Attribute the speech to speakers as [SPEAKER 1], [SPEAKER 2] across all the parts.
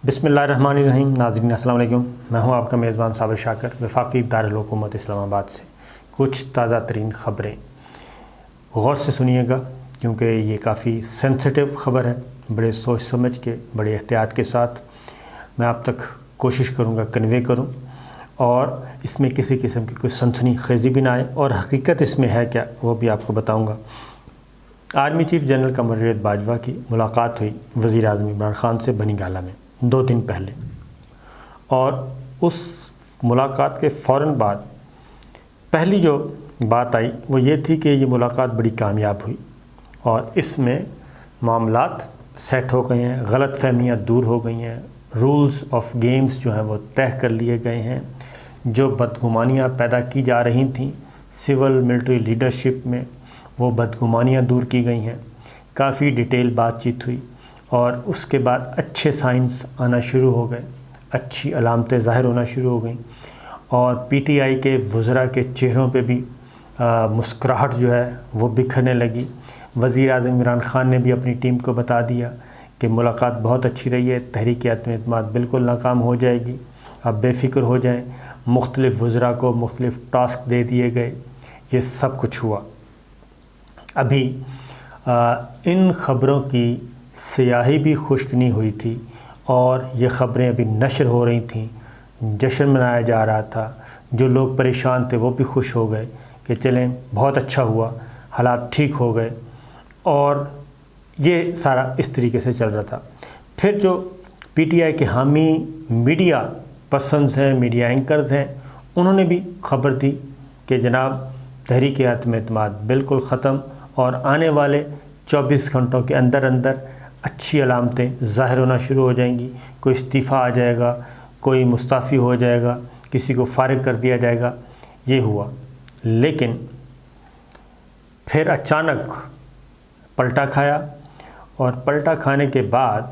[SPEAKER 1] بسم اللہ الرحمن الرحیم۔ ناظرین السلام علیکم، میں ہوں آپ کا میزبان صابر شاکر، وفاقی دارالحکومت اسلام آباد سے کچھ تازہ ترین خبریں غور سے سنیے گا، کیونکہ یہ کافی سینسٹیو خبر ہے۔ بڑے سوچ سمجھ کے، بڑے احتیاط کے ساتھ میں آپ تک کوشش کروں گا کنوے کروں، اور اس میں کسی قسم کی کوئی سنسنی خیزی بھی نہ آئے، اور حقیقت اس میں ہے کیا وہ بھی آپ کو بتاؤں گا۔ Army chief general Qamar Javed Bajwa کی ملاقات ہوئی وزیر اعظم عمران خان سے بنی گالہ میں 2 دن پہلے، اور اس ملاقات کے فوراً بعد پہلی جو بات آئی وہ یہ تھی کہ یہ ملاقات بڑی کامیاب ہوئی، اور اس میں معاملات سیٹ ہو گئے ہیں، غلط فہمیاں دور ہو گئی ہیں، رولز آف گیمز جو ہیں وہ طے کر لیے گئے ہیں، جو بدگمانیاں پیدا کی جا رہی تھیں سول ملٹری لیڈرشپ میں، وہ بدگمانیاں دور کی گئی ہیں۔ کافی ڈیٹیل بات چیت ہوئی، اور اس کے بعد اچھے سائنس آنا شروع ہو گئے، اچھی علامتیں ظاہر ہونا شروع ہو گئیں، اور پی ٹی آئی کے وزراء کے چہروں پہ بھی مسکراہٹ جو ہے وہ بکھرنے لگی۔ وزیر اعظم عمران خان نے بھی اپنی ٹیم کو بتا دیا کہ ملاقات بہت اچھی رہی ہے، تحریک عدم اعتماد بالکل ناکام ہو جائے گی، آپ بے فکر ہو جائیں۔ مختلف وزراء کو مختلف ٹاسک دے دیے گئے، یہ سب کچھ ہوا۔ ابھی ان خبروں کی سیاہی بھی خشک نہیں ہوئی تھی، اور یہ خبریں ابھی نشر ہو رہی تھیں، جشن منایا جا رہا تھا۔ جو لوگ پریشان تھے وہ بھی خوش ہو گئے کہ چلیں بہت اچھا ہوا، حالات ٹھیک ہو گئے، اور یہ سارا اس طریقے سے چل رہا تھا۔ پھر جو پی ٹی آئی کے حامی میڈیا پرسنز ہیں، میڈیا اینکرز ہیں، انہوں نے بھی خبر دی کہ جناب تحریک عدم اعتماد بالکل ختم، اور آنے والے 24 گھنٹوں کے اندر اندر اچھی علامتیں ظاہر ہونا شروع ہو جائیں گی، کوئی استعفیٰ آ جائے گا، کوئی مستعفی ہو جائے گا، کسی کو فارغ کر دیا جائے گا۔ یہ ہوا، لیکن پھر اچانک پلٹا کھایا، اور پلٹا کھانے کے بعد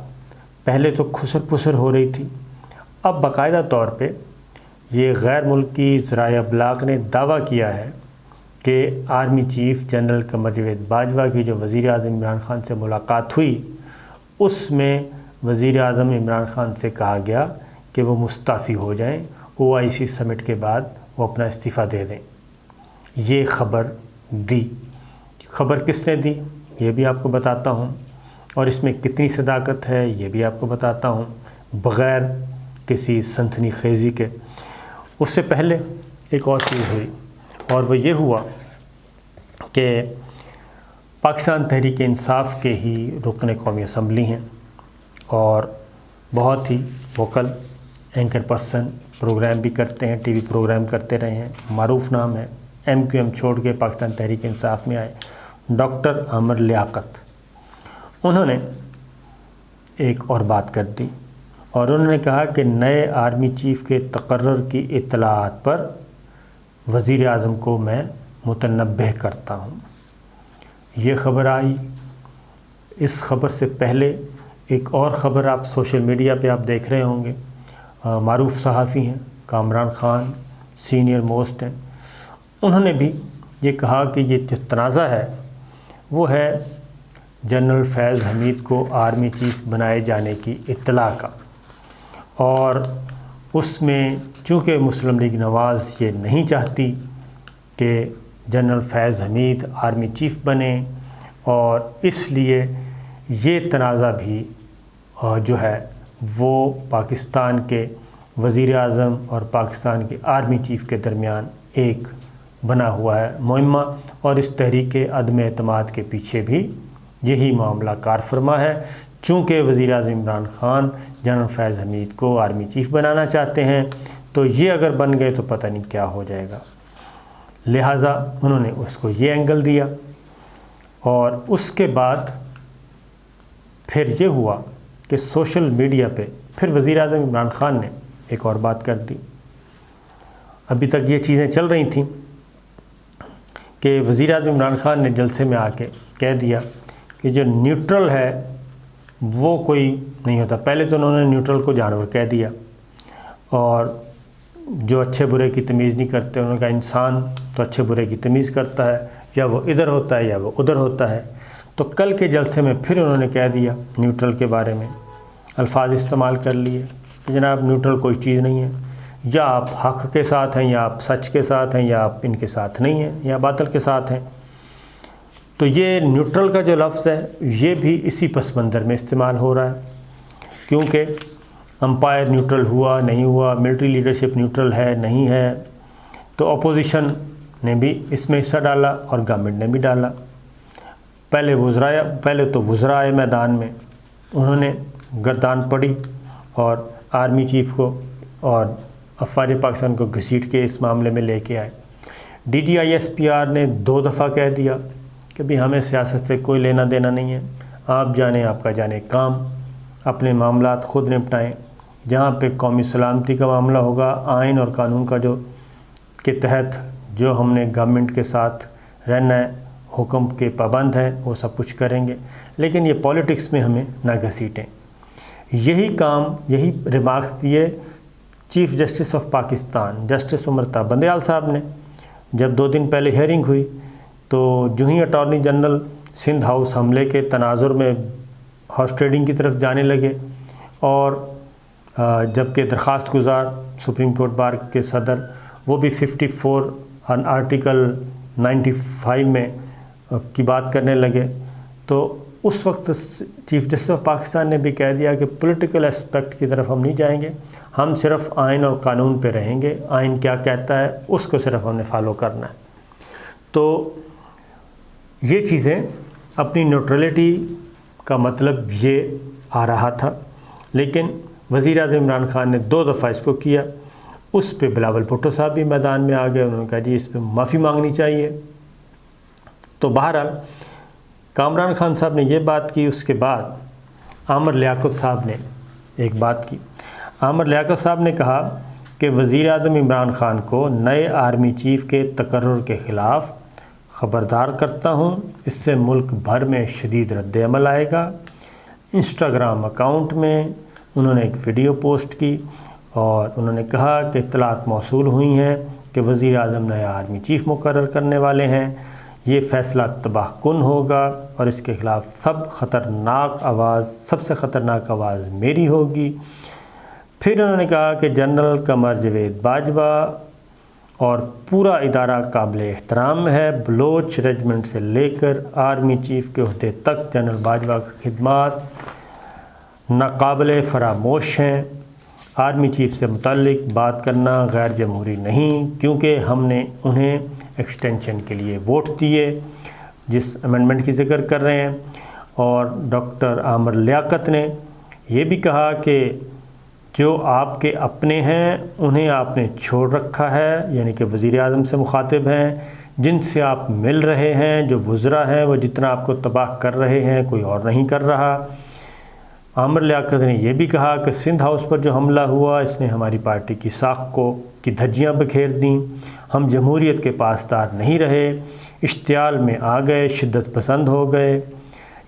[SPEAKER 1] پہلے تو خسر پسر ہو رہی تھی، اب باقاعدہ طور پہ یہ غیر ملکی ذرائع ابلاغ نے دعویٰ کیا ہے کہ army chief general Qamar Javed Bajwa کی جو وزیر اعظم عمران خان سے ملاقات ہوئی، اس میں وزیر اعظم عمران خان سے کہا گیا کہ وہ مستعفی ہو جائیں، OIC سمٹ کے بعد وہ اپنا استعفیٰ دے دیں۔ یہ خبر دی، خبر کس نے دی یہ بھی آپ کو بتاتا ہوں، اور اس میں کتنی صداقت ہے یہ بھی آپ کو بتاتا ہوں، بغیر کسی سنسنی خیزی کے۔ اس سے پہلے ایک اور چیز ہوئی، اور وہ یہ ہوا کہ پاکستان تحریک انصاف کے ہی رکن قومی اسمبلی ہیں، اور بہت ہی ووکل اینکر پرسن، پروگرام بھی کرتے ہیں، ٹی وی پروگرام کرتے رہے ہیں، معروف نام ہے، MQM چھوڑ کے پاکستان تحریک انصاف میں آئے، ڈاکٹر عامر لیاقت۔ انہوں نے ایک اور بات کر دی، اور انہوں نے کہا کہ نئے آرمی چیف کے تقرر کی اطلاعات پر وزیر اعظم کو میں متنبہ کرتا ہوں۔ یہ خبر آئی۔ اس خبر سے پہلے ایک اور خبر آپ سوشل میڈیا پہ آپ دیکھ رہے ہوں گے، معروف صحافی ہیں کامران خان، سینئر موسٹ ہیں، انہوں نے بھی یہ کہا کہ یہ جو تنازع ہے وہ ہے جنرل فیض حمید کو آرمی چیف بنائے جانے کی اطلاع کا، اور اس میں چونکہ مسلم لیگ نواز یہ نہیں چاہتی کہ جنرل فیض حمید آرمی چیف بنے، اور اس لیے یہ تنازع بھی جو ہے وہ پاکستان کے وزیر اعظم اور پاکستان کے آرمی چیف کے درمیان ایک بنا ہوا ہے معمہ، اور اس تحریک عدم اعتماد کے پیچھے بھی یہی معاملہ کار فرما ہے۔ چونکہ وزیر اعظم عمران خان جنرل فیض حمید کو آرمی چیف بنانا چاہتے ہیں، تو یہ اگر بن گئے تو پتہ نہیں کیا ہو جائے گا، لہٰذا انہوں نے اس کو یہ اینگل دیا۔ اور اس کے بعد پھر یہ ہوا کہ سوشل میڈیا پہ پھر وزیر اعظم عمران خان نے ایک اور بات کر دی۔ ابھی تک یہ چیزیں چل رہی تھیں کہ وزیر اعظم عمران خان نے جلسے میں آ کے کہہ دیا کہ جو نیوٹرل ہے وہ کوئی نہیں ہوتا۔ پہلے تو انہوں نے نیوٹرل کو جانور کہہ دیا، اور جو اچھے برے کی تمیز نہیں کرتے، انہوں نے کہا انسان تو اچھے برے کی تمیز کرتا ہے، یا وہ ادھر ہوتا ہے یا وہ ادھر ہوتا ہے۔ تو کل کے جلسے میں پھر انہوں نے کہہ دیا نیوٹرل کے بارے میں، الفاظ استعمال کر لیے کہ جناب نیوٹرل کوئی چیز نہیں ہے، یا آپ حق کے ساتھ ہیں، یا آپ سچ کے ساتھ ہیں، یا آپ ان کے ساتھ نہیں ہیں، یا باطل کے ساتھ ہیں۔ تو یہ نیوٹرل کا جو لفظ ہے یہ بھی اسی پس منظر میں استعمال ہو رہا ہے، کیونکہ امپائر نیوٹرل ہوا نہیں ہوا، ملٹری لیڈرشپ نیوٹرل ہے نہیں ہے، تو اپوزیشن نے بھی اس میں حصہ ڈالا اور گورنمنٹ نے بھی ڈالا۔ پہلے تو وزرائے میدان میں انہوں نے گردان پڑی اور آرمی چیف کو اور افواج پاکستان کو گھسیٹ کے اس معاملے میں لے کے آئے۔ DGISPR نے 2 دفعہ کہہ دیا کہ بھی ہمیں سیاست سے کوئی لینا دینا نہیں ہے، آپ جانیں آپ کا جانے کام، اپنے معاملات خود نپٹائیں، جہاں پہ قومی سلامتی کا معاملہ ہوگا آئین اور قانون کا کے تحت جو ہم نے گورنمنٹ کے ساتھ رہنا ہے، حکم کے پابند ہیں، وہ سب کچھ کریں گے، لیکن یہ پولیٹکس میں ہمیں نہ گھسیٹیں۔ یہی ریمارکس دیے chief justice of Pakistan justice Umar Ata Bandial صاحب نے جب 2 دن پہلے ہیئرنگ ہوئی، تو جو ہی اٹارنی جنرل سندھ ہاؤس حملے کے تناظر میں ہارس ٹریڈنگ کی طرف جانے لگے، اور جبکہ درخواست گزار سپریم کورٹ بار کے صدر وہ بھی 54 آرٹیکل 95 میں کی بات کرنے لگے، تو اس وقت چیف جسٹس آف پاکستان نے بھی کہہ دیا کہ پولیٹیکل اسپیکٹ کی طرف ہم نہیں جائیں گے، ہم صرف آئین اور قانون پہ رہیں گے، آئین کیا کہتا ہے اس کو صرف ہم نے فالو کرنا ہے۔ تو یہ چیزیں اپنی نیوٹرلٹی کا مطلب یہ آ رہا تھا، لیکن وزیر اعظم عمران خان نے 2 دفعہ اس کو کیا۔ اس پہ بلاول بھٹو صاحب بھی میدان میں آ گئے، انہوں نے کہا جی اس پہ معافی مانگنی چاہیے۔ تو بہرحال کامران خان صاحب نے یہ بات کی، اس کے بعد عامر لیاقت صاحب نے ایک بات کی۔ عامر لیاقت صاحب نے کہا کہ وزیر اعظم عمران خان کو نئے آرمی چیف کے تقرر کے خلاف خبردار کرتا ہوں، اس سے ملک بھر میں شدید رد عمل آئے گا۔ انسٹاگرام اکاؤنٹ میں انہوں نے ایک ویڈیو پوسٹ کی اور انہوں نے کہا کہ اطلاعات موصول ہوئی ہیں کہ وزیر اعظم نیا آرمی چیف مقرر کرنے والے ہیں، یہ فیصلہ تباہ کن ہوگا اور اس کے خلاف سب سے خطرناک آواز میری ہوگی۔ پھر انہوں نے کہا کہ جنرل قمر جاوید باجوہ اور پورا ادارہ قابل احترام ہے، بلوچ ریجمنٹ سے لے کر آرمی چیف کے عہدے تک جنرل باجوہ کی خدمات ناقابل فراموش ہیں۔ آرمی چیف سے متعلق بات کرنا غیر جمہوری نہیں، کیونکہ ہم نے انہیں ایکسٹینشن کے لیے ووٹ دیے، جس امینڈمنٹ کی ذکر کر رہے ہیں۔ اور ڈاکٹر عامر لیاقت نے یہ بھی کہا کہ جو آپ کے اپنے ہیں انہیں آپ نے چھوڑ رکھا ہے، یعنی کہ وزیر اعظم سے مخاطب ہیں، جن سے آپ مل رہے ہیں، جو وزراء ہیں، وہ جتنا آپ کو تباہ کر رہے ہیں کوئی اور نہیں کر رہا۔ عامر لیاقت نے یہ بھی کہا کہ سندھ ہاؤس پر جو حملہ ہوا اس نے ہماری پارٹی کی ساکھ کی دھجیاں بکھیر دیں، ہم جمہوریت کے پاسدار نہیں رہے، اشتعال میں آ گئے، شدت پسند ہو گئے۔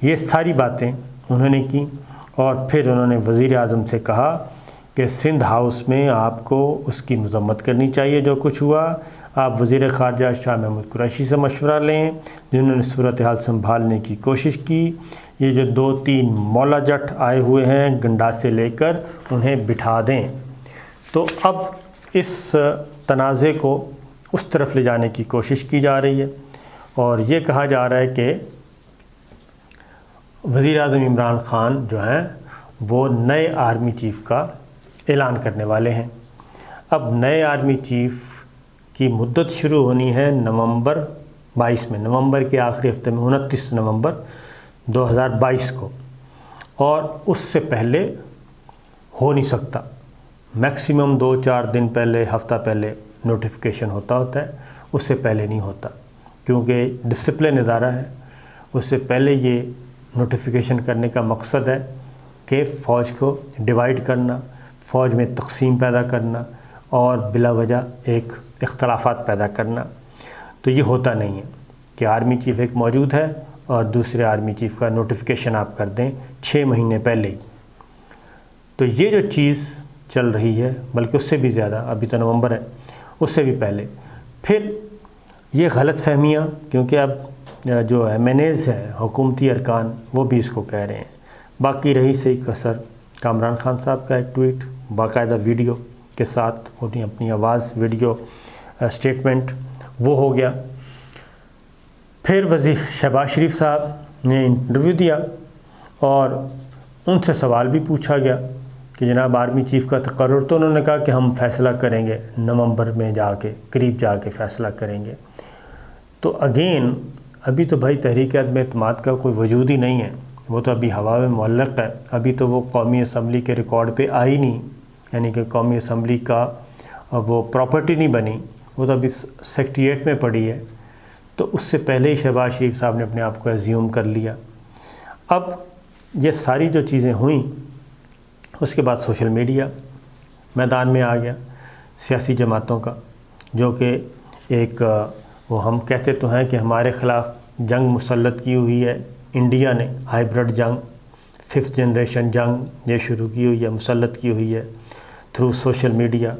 [SPEAKER 1] یہ ساری باتیں انہوں نے کی، اور پھر انہوں نے وزیر اعظم سے کہا کہ سندھ ہاؤس میں آپ کو اس کی مذمت کرنی چاہیے جو کچھ ہوا۔ آپ وزیر خارجہ شاہ محمود قریشی سے مشورہ لیں، جنہوں نے صورتحال سنبھالنے کی کوشش کی۔ یہ جو 2-3 مولا جٹ آئے ہوئے ہیں گنڈاسے لے کر، انہیں بٹھا دیں۔ تو اب اس تنازع کو اس طرف لے جانے کی کوشش کی جا رہی ہے، اور یہ کہا جا رہا ہے کہ وزیر اعظم عمران خان جو ہیں وہ نئے آرمی چیف کا اعلان کرنے والے ہیں۔ اب نئے آرمی چیف کی مدت شروع ہونی ہے نومبر 22 میں، نومبر کے آخری ہفتے میں، 29 نومبر 2022 کو، اور اس سے پہلے ہو نہیں سکتا۔ میکسیمم 2-4 دن پہلے، ہفتہ پہلے نوٹیفیکیشن ہوتا ہے، اس سے پہلے نہیں ہوتا، کیونکہ ڈسپلن ادارہ ہے۔ اس سے پہلے یہ نوٹیفیکیشن کرنے کا مقصد ہے کہ فوج کو ڈیوائیڈ کرنا، فوج میں تقسیم پیدا کرنا اور بلا وجہ ایک اختلافات پیدا کرنا۔ تو یہ ہوتا نہیں ہے کہ آرمی چیف ایک موجود ہے اور دوسرے آرمی چیف کا نوٹیفیکیشن آپ کر دیں 6 مہینے پہلے ہی۔ تو یہ جو چیز چل رہی ہے، بلکہ اس سے بھی زیادہ، ابھی تو نومبر ہے، اس سے بھی پہلے، پھر یہ غلط فہمیاں، کیونکہ اب جو MNAs ہیں، حکومتی ارکان، وہ بھی اس کو کہہ رہے ہیں، باقی رہی صحیح کسر کامران خان صاحب کا ایک ٹویٹ باقاعدہ ویڈیو کے ساتھ، انہیں اپنی آواز ویڈیو اسٹیٹمنٹ وہ ہو گیا۔ پھر وزیر شہباز شریف صاحب نے انٹرویو دیا اور ان سے سوال بھی پوچھا گیا کہ جناب آرمی چیف کا تقرر، تو انہوں نے کہا کہ ہم فیصلہ کریں گے نومبر میں جا کے، قریب جا کے فیصلہ کریں گے۔ تو اگین ابھی تو بھائی تحریک عدم اعتماد کا کوئی وجود ہی نہیں ہے، وہ تو ابھی ہوا میں معلق ہے، ابھی تو وہ قومی اسمبلی کے ریکارڈ پہ آئی نہیں، یعنی کہ قومی اسمبلی کا وہ پراپرٹی نہیں بنی، وہ تو ابھی سیکریٹریٹ میں پڑی ہے۔ تو اس سے پہلے ہی شہباز شریف صاحب نے اپنے آپ کو ایزیوم کر لیا۔ اب یہ ساری جو چیزیں ہوئیں، اس کے بعد سوشل میڈیا میدان میں آ گیا سیاسی جماعتوں کا، جو کہ ایک وہ ہم کہتے تو ہیں کہ ہمارے خلاف جنگ مسلط کی ہوئی ہے انڈیا نے، ہائیبرڈ جنگ، 5th جنریشن جنگ یہ شروع کی ہوئی ہے، مسلط کی ہوئی ہے تھرو سوشل میڈیا۔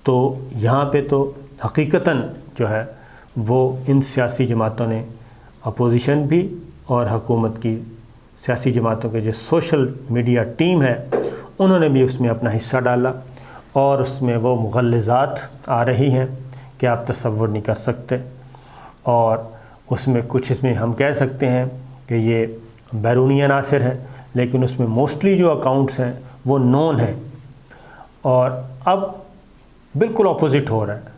[SPEAKER 1] تو یہاں پہ تو حقیقتاً جو ہے وہ ان سیاسی جماعتوں نے، اپوزیشن بھی اور حکومت کی سیاسی جماعتوں کے جو سوشل میڈیا ٹیم ہے، انہوں نے بھی اس میں اپنا حصہ ڈالا، اور اس میں وہ مغلظات آ رہی ہیں کہ آپ تصور نہیں کر سکتے، اور اس میں کچھ اس میں ہم کہہ سکتے ہیں کہ یہ بیرونی عناصر ہے، لیکن اس میں موسٹلی جو اکاؤنٹس ہیں وہ نون ہیں۔ اور اب بالکل اپوزٹ ہو رہا ہے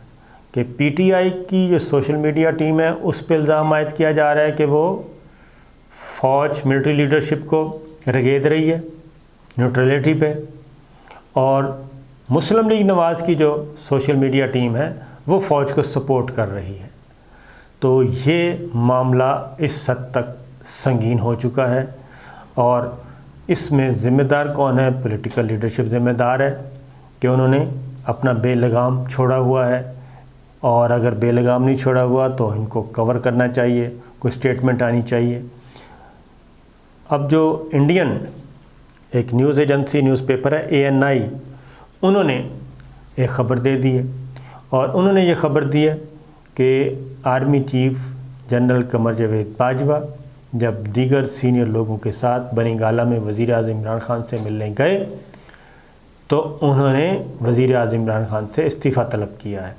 [SPEAKER 1] کہ پی ٹی آئی کی جو سوشل میڈیا ٹیم ہے اس پہ الزام عائد کیا جا رہا ہے کہ وہ فوج ملٹری لیڈرشپ کو رگید رہی ہے نیوٹرلٹی پہ، اور مسلم لیگ نواز کی جو سوشل میڈیا ٹیم ہے وہ فوج کو سپورٹ کر رہی ہے۔ تو یہ معاملہ اس حد تک سنگین ہو چکا ہے، اور اس میں ذمہ دار کون ہے؟ پولیٹیکل لیڈرشپ ذمہ دار ہے کہ انہوں نے اپنا بے لگام چھوڑا ہوا ہے، اور اگر بے لگام نہیں چھوڑا ہوا تو ان کو کور کرنا چاہیے، کوئی سٹیٹمنٹ آنی چاہیے۔ اب جو انڈین ایک نیوز ایجنسی نیوز پیپر ہے ANI، انہوں نے ایک خبر دے دی ہے، اور انہوں نے یہ خبر دی ہے کہ army chief general Qamar Javed Bajwa جب دیگر سینئر لوگوں کے ساتھ بنی گالہ میں وزیر اعظم عمران خان سے ملنے گئے تو انہوں نے وزیر اعظم عمران خان سے استعفیٰ طلب کیا ہے،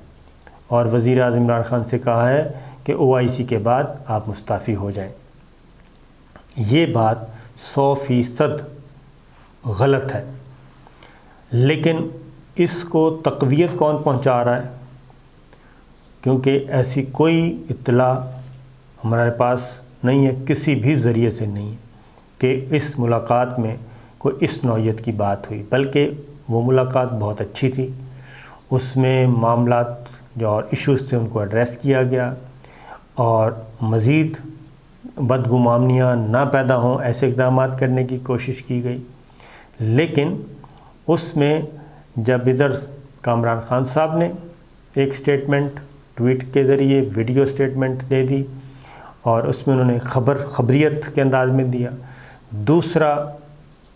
[SPEAKER 1] اور وزیر اعظم عمران خان سے کہا ہے کہ OIC کے بعد آپ مستعفی ہو جائیں۔ یہ بات 100% غلط ہے، لیکن اس کو تقویت کون پہنچا رہا ہے؟ کیونکہ ایسی کوئی اطلاع ہمارے پاس نہیں ہے، کسی بھی ذریعے سے نہیں ہے کہ اس ملاقات میں کوئی اس نوعیت کی بات ہوئی، بلکہ وہ ملاقات بہت اچھی تھی، اس میں معاملات جو اور ایشوز تھے ان کو ایڈریس کیا گیا، اور مزید بدگمانیاں نہ پیدا ہوں ایسے اقدامات کرنے کی کوشش کی گئی۔ لیکن اس میں جب ادھر کامران خان صاحب نے ایک سٹیٹمنٹ ٹویٹ کے ذریعے ویڈیو سٹیٹمنٹ دے دی، اور اس میں انہوں نے خبریت کے انداز میں دیا، دوسرا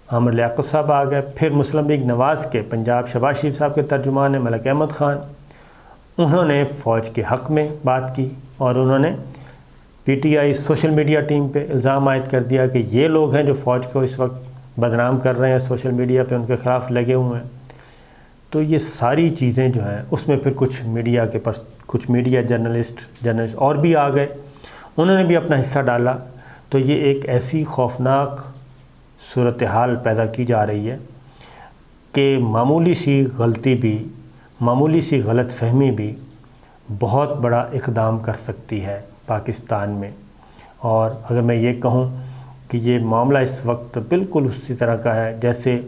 [SPEAKER 1] عامر لیاقت صاحب آ گئے، پھر مسلم لیگ نواز کے پنجاب شہباز شریف صاحب کے ترجمان ملک احمد خان، انہوں نے فوج کے حق میں بات کی، اور انہوں نے PTI سوشل میڈیا ٹیم پہ الزام عائد کر دیا کہ یہ لوگ ہیں جو فوج کو اس وقت بدنام کر رہے ہیں، سوشل میڈیا پہ ان کے خلاف لگے ہوئے ہیں۔ تو یہ ساری چیزیں جو ہیں اس میں پھر کچھ میڈیا کے پاس کچھ میڈیا جرنلسٹ اور بھی آ گئے، انہوں نے بھی اپنا حصہ ڈالا۔ تو یہ ایک ایسی خوفناک صورتحال پیدا کی جا رہی ہے کہ معمولی سی غلطی بھی، معمولی سی غلط فہمی بھی بہت بڑا اقدام کر سکتی ہے پاکستان میں۔ اور اگر میں یہ کہوں کہ یہ معاملہ اس وقت بالکل اسی طرح کا ہے جیسے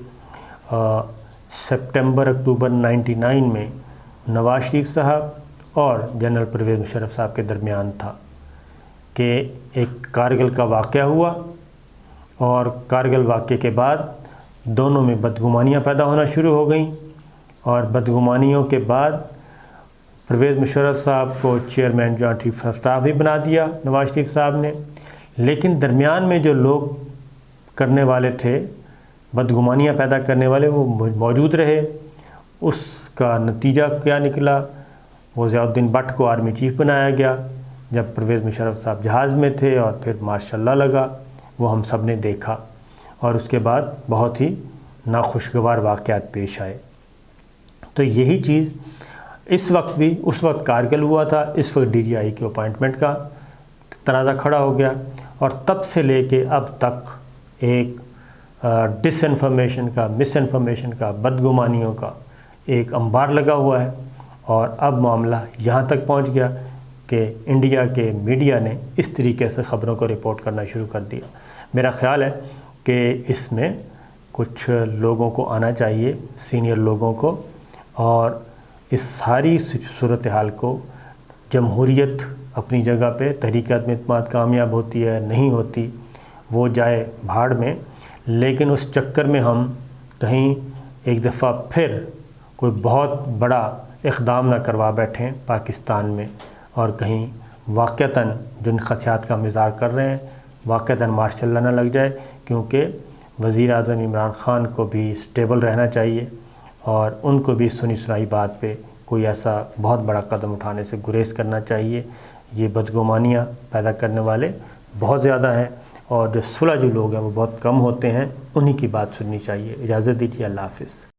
[SPEAKER 1] سپٹمبر اکتوبر 99 میں نواز شریف صاحب اور جنرل پرویز مشرف صاحب کے درمیان تھا، کہ ایک کارگل کا واقعہ ہوا، اور کارگل واقعے کے بعد دونوں میں بدگمانیاں پیدا ہونا شروع ہو گئیں، اور بدگمانیوں کے بعد پرویز مشرف صاحب کو chairman joint chief of staff بھی بنا دیا نواز شریف صاحب نے، لیکن درمیان میں جو لوگ کرنے والے تھے بدگمانیاں پیدا کرنے والے وہ موجود رہے۔ اس کا نتیجہ کیا نکلا؟ وہ ضیاء الدین بٹ کو آرمی چیف بنایا گیا جب پرویز مشرف صاحب جہاز میں تھے، اور پھر ماشاء اللہ لگا، وہ ہم سب نے دیکھا، اور اس کے بعد بہت ہی ناخوشگوار واقعات پیش آئے۔ تو یہی چیز اس وقت بھی اس وقت کارگل ہوا تھا، اس وقت DGI کی اپائنٹمنٹ کا تنازع کھڑا ہو گیا، اور تب سے لے کے اب تک ایک ڈس انفارمیشن کا، مس انفارمیشن کا، بدگمانیوں کا ایک انبار لگا ہوا ہے، اور اب معاملہ یہاں تک پہنچ گیا کہ انڈیا کے میڈیا نے اس طریقے سے خبروں کو رپورٹ کرنا شروع کر دیا۔ میرا خیال ہے کہ اس میں کچھ لوگوں کو آنا چاہیے، سینئر لوگوں کو، اور اس ساری صورتحال کو جمہوریت اپنی جگہ پہ، تحریک عدم اعتماد کامیاب ہوتی ہے نہیں ہوتی وہ جائے بھاڑ میں، لیکن اس چکر میں ہم کہیں ایک دفعہ پھر کوئی بہت بڑا اقدام نہ کروا بیٹھیں پاکستان میں، اور کہیں واقعتاً جن خدشات کا ہم اظہار کر رہے ہیں واقعتاً مارشل لا نہ لگ جائے، کیونکہ وزیر اعظم عمران خان کو بھی اسٹیبل رہنا چاہیے، اور ان کو بھی سنی سنائی بات پہ کوئی ایسا بہت بڑا قدم اٹھانے سے گریز کرنا چاہیے۔ یہ بدگمانیاں پیدا کرنے والے بہت زیادہ ہیں، اور جو صلح جو لوگ ہیں وہ بہت کم ہوتے ہیں، انہی کی بات سننی چاہیے۔ اجازت دیجیے، اللہ حافظ۔